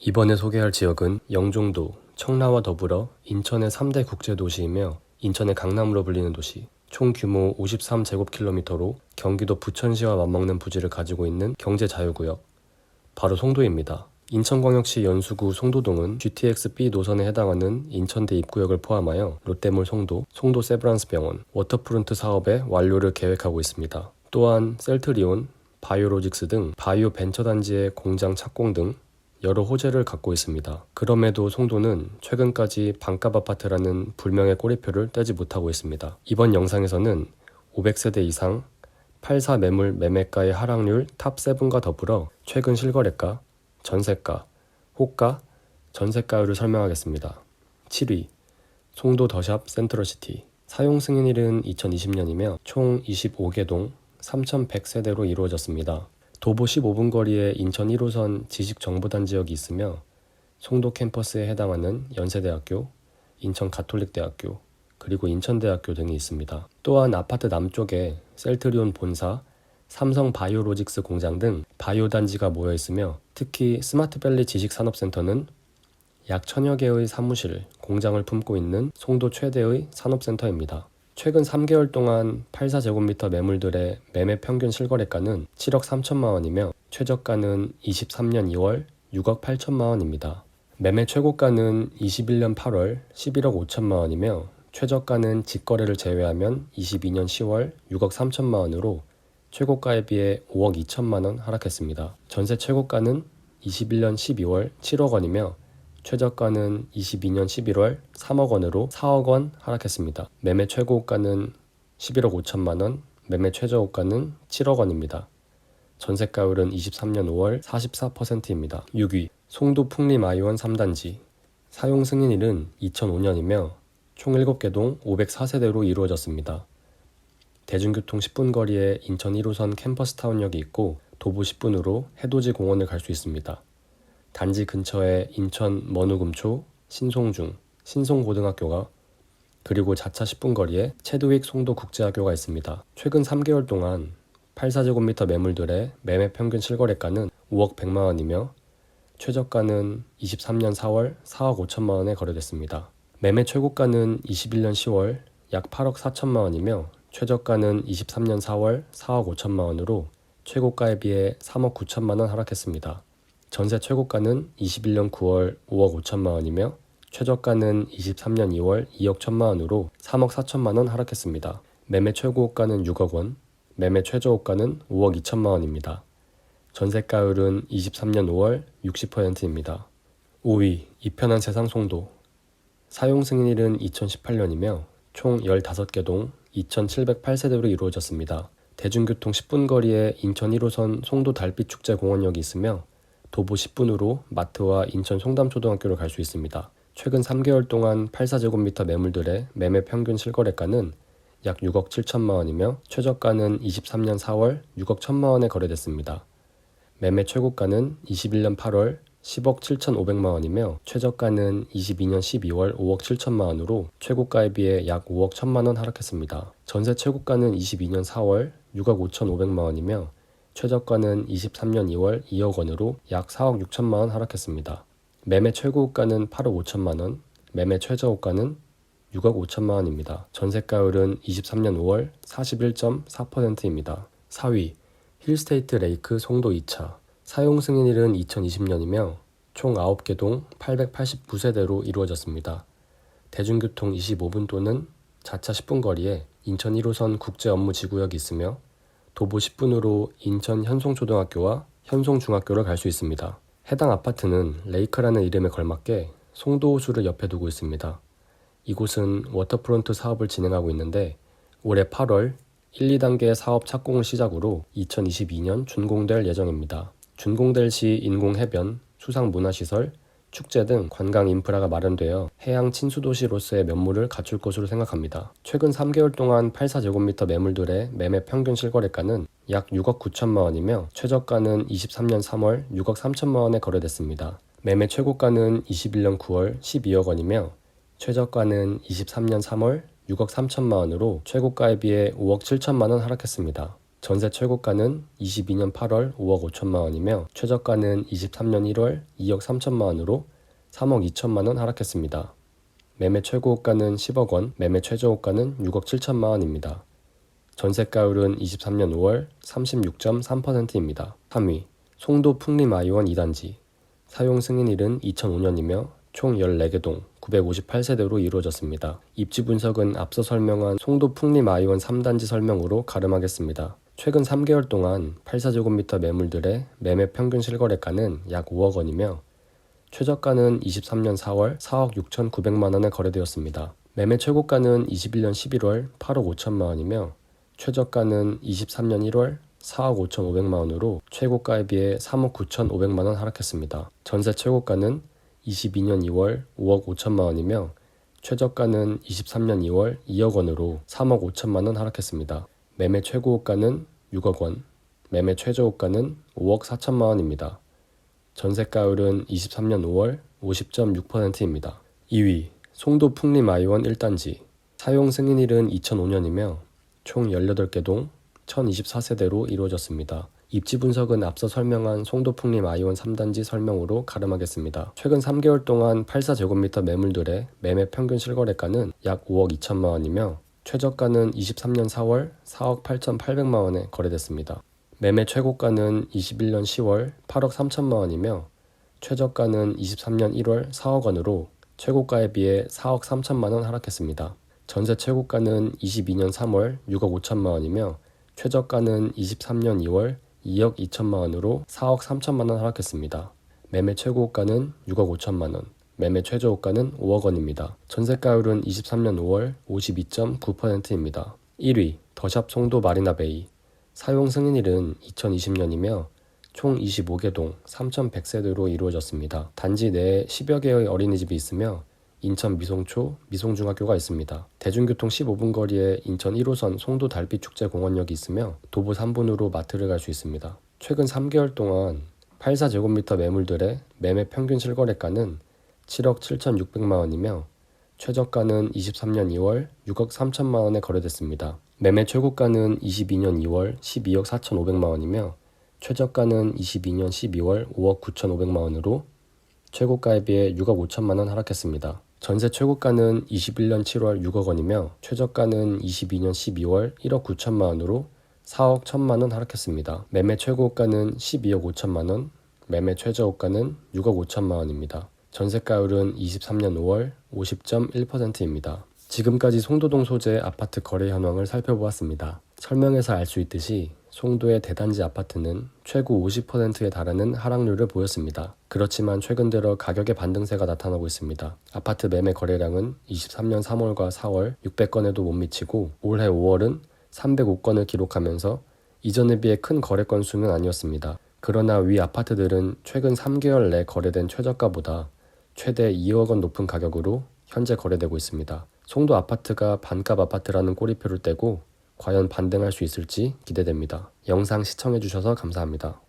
이번에 소개할 지역은 영종도, 청라와 더불어 인천의 3대 국제도시이며 인천의 강남으로 불리는 도시, 총 규모 53제곱킬로미터로 경기도 부천시와 맞먹는 부지를 가지고 있는 경제자유구역, 바로 송도입니다. 인천광역시 연수구 송도동은 GTX-B 노선에 해당하는 인천대 입구역을 포함하여 롯데몰 송도, 송도 세브란스병원, 워터프론트 사업의 완료를 계획하고 있습니다. 또한 셀트리온, 바이오로직스 등 바이오 벤처단지의 공장 착공 등 여러 호재를 갖고 있습니다. 그럼에도 송도는 최근까지 반값 아파트라는 불명의 꼬리표를 떼지 못하고 있습니다. 이번 영상에서는 500세대 이상 8사 매물 매매가의 하락률 탑7과 더불어 최근 실거래가, 전세가, 호가, 전세가율을 설명하겠습니다. 7위, 송도 더샵 센트럴시티. 사용 승인일은 2020년이며 총 25개 동 3,100세대로 이루어졌습니다. 도보 15분 거리에 인천 1호선 지식정보단지역이 있으며 송도 캠퍼스에 해당하는 연세대학교, 인천가톨릭대학교, 그리고 인천대학교 등이 있습니다. 또한 아파트 남쪽에 셀트리온 본사, 삼성 바이오로직스 공장 등 바이오 단지가 모여 있으며 특히 스마트밸리 지식산업센터는 약 1000여 개의 사무실, 공장을 품고 있는 송도 최대의 산업센터입니다. 최근 3개월 동안 84제곱미터 매물들의 매매 평균 실거래가는 7억 3천만 원이며 최저가는 23년 2월 6억 8천만 원입니다. 매매 최고가는 21년 8월 11억 5천만 원이며 최저가는 직거래를 제외하면 22년 10월 6억 3천만 원으로 최고가에 비해 5억 2천만 원 하락했습니다. 전세 최고가는 21년 12월 7억 원이며 최저가는 22년 11월 3억 원으로 4억 원 하락했습니다. 매매 최고가는 11억 5천만 원, 매매 최저가는 7억 원입니다. 전세가율은 23년 5월 44%입니다. 6위, 송도 풍림 아이원 3단지. 사용 승인일은 2005년이며 총 7개 동 504세대로 이루어졌습니다. 대중교통 10분 거리에 인천 1호선 캠퍼스타운역이 있고 도보 10분으로 해돋이 공원을 갈 수 있습니다. 단지 근처에 인천 머누금초, 신송중, 신송고등학교가 그리고 자차 10분 거리에 체드윅 송도국제학교가 있습니다. 최근 3개월 동안 84제곱미터 매물들의 매매 평균 실거래가는 5억 100만 원이며 최저가는 23년 4월 4억 5천만 원에 거래됐습니다. 매매 최고가는 21년 10월 약 8억 4천만 원이며 최저가는 23년 4월 4억 5천만 원으로 최고가에 비해 3억 9천만 원 하락했습니다. 전세 최고가는 21년 9월 5억 5천만 원이며 최저가는 23년 2월 2억 1천만 원으로 3억 4천만 원 하락했습니다. 매매 최고가는 6억 원, 매매 최저가는 5억 2천만 원입니다. 전세가율은 23년 5월 60%입니다. 5위, 이편한 세상 송도. 사용 승인일은 2018년이며 총 15개 동 2,708세대로 이루어졌습니다. 대중교통 10분 거리에 인천 1호선 송도 달빛축제공원역이 있으며 도보 10분으로 마트와 인천 송담초등학교를 갈 수 있습니다. 최근 3개월 동안 84제곱미터 매물들의 매매 평균 실거래가는 약 6억 7천만 원이며 최저가는 23년 4월 6억 1천만 원에 거래됐습니다. 매매 최고가는 21년 8월 10억 7,500만 원이며 최저가는 22년 12월 5억 7천만 원으로 최고가에 비해 약 5억 1천만 원 하락했습니다. 전세 최고가는 22년 4월 6억 5,500만 원이며 최저가는 23년 2월 2억 원으로 약 4억 6천만 원 하락했습니다. 매매 최고가는 8억 5천만 원, 매매 최저가는 6억 5천만 원입니다. 전세가율은 23년 5월 41.4%입니다. 4위, 힐스테이트 레이크 송도 2차. 사용 승인일은 2020년이며 총 9개 동 889세대로 이루어졌습니다. 대중교통 25분 또는 자차 10분 거리에 인천 1호선 국제업무지구역이 있으며 도보 10분으로 인천 현송초등학교와 현송중학교를 갈 수 있습니다. 해당 아파트는 레이크라는 이름에 걸맞게 송도호수를 옆에 두고 있습니다. 이곳은 워터프론트 사업을 진행하고 있는데 올해 8월 1, 2단계 사업 착공을 시작으로 2022년 준공될 예정입니다. 준공될 시 인공해변, 수상문화시설, 축제 등 관광 인프라가 마련되어 해양 친수도시로서의 면모를 갖출 것으로 생각합니다. 최근 3개월 동안 84제곱미터 매물들의 매매 평균 실거래가는 약 6억 9천만 원이며 최저가는 23년 3월 6억 3천만 원에 거래됐습니다. 매매 최고가는 21년 9월 12억 원이며 최저가는 23년 3월 6억 3천만 원으로 최고가에 비해 5억 7천만 원 하락했습니다. 전세 최고가는 22년 8월 5억 5천만 원이며 최저가는 23년 1월 2억 3천만 원으로 3억 2천만 원 하락했습니다. 매매 최고가는 10억 원, 매매 최저가는 6억 7천만 원입니다. 전세가율은 23년 5월 36.3%입니다. 3위, 송도 풍림아이원 2단지. 사용 승인일은 2005년이며 총 14개 동 958세대로 이루어졌습니다. 입지 분석은 앞서 설명한 송도 풍림아이원 3단지 설명으로 가름하겠습니다. 최근 3개월 동안 84제곱미터 매물들의 매매 평균 실거래가는 약 5억 원이며 최저가는 23년 4월 4억 6,900만 원에 거래되었습니다. 매매 최고가는 21년 11월 8억 5천만 원이며 최저가는 23년 1월 4억 5,500만 원으로 최고가에 비해 3억 9,500만 원 하락했습니다. 전세 최고가는 22년 2월 5억 5천만 원이며 최저가는 23년 2월 2억 원으로 3억 5천만 원 하락했습니다. 매매 최고가는 6억 원, 매매 최저가는 5억 4천만 원입니다. 전세가율은 23년 5월 50.6%입니다. 2위, 송도 풍림아이원 1단지. 사용 승인일은 2005년이며 총 18개 동 1024세대로 이루어졌습니다. 입지 분석은 앞서 설명한 송도 풍림아이원 3단지 설명으로 가름하겠습니다. 최근 3개월 동안 84제곱미터 매물들의 매매 평균 실거래가는 약 5억 2천만 원이며 최저가는 23년 4월 4억 8,800만 원에 거래됐습니다. 매매 최고가는 21년 10월 8억 3천만 원이며 최저가는 23년 1월 4억 원으로 최고가에 비해 4억 3천만 원 하락했습니다. 전세 최고가는 22년 3월 6억 5천만 원이며 최저가는 23년 2월 2억 2천만 원으로 4억 3천만 원 하락했습니다. 매매 최고가는 6억 5천만 원, 매매 최저가는 5억 원입니다. 전세가율은 23년 5월 52.9%입니다. 1위, 더샵 송도 마리나베이. 사용 승인일은 2020년이며 총 25개 동 3,100세대로 이루어졌습니다. 단지 내에 10여 개의 어린이집이 있으며 인천 미송초, 미송중학교가 있습니다. 대중교통 15분 거리에 인천 1호선 송도 달빛축제공원역이 있으며 도보 3분으로 마트를 갈 수 있습니다. 최근 3개월 동안 84제곱미터 매물들의 매매 평균 실거래가는 7억 7,600만 원이며 최저가는 23년 2월 6억 3천만 원에 거래됐습니다. 매매 최고가는 22년 2월 12억 4,500만 원이며 최저가는 22년 12월 5억 9,500만 원으로 최고가에 비해 6억 5천만 원 하락했습니다. 전세 최고가는 21년 7월 6억 원이며 최저가는 22년 12월 1억 9천만 원으로 4억 1천만 원 하락했습니다. 매매 최고가는 12억 5천만 원, 매매 최저가는 6억 5천만 원입니다. 전세가율은 23년 5월 50.1%입니다. 지금까지 송도동 소재 아파트 거래 현황을 살펴보았습니다. 설명에서 알 수 있듯이 송도의 대단지 아파트는 최고 50%에 달하는 하락률을 보였습니다. 그렇지만 최근 들어 가격의 반등세가 나타나고 있습니다. 아파트 매매 거래량은 23년 3월과 4월 600건에도 못 미치고 올해 5월은 305건을 기록하면서 이전에 비해 큰 거래 건수는 아니었습니다. 그러나 위 아파트들은 최근 3개월 내 거래된 최저가보다 최대 2억 원 높은 가격으로 현재 거래되고 있습니다. 송도 아파트가 반값 아파트라는 꼬리표를 떼고 과연 반등할 수 있을지 기대됩니다. 영상 시청해주셔서 감사합니다.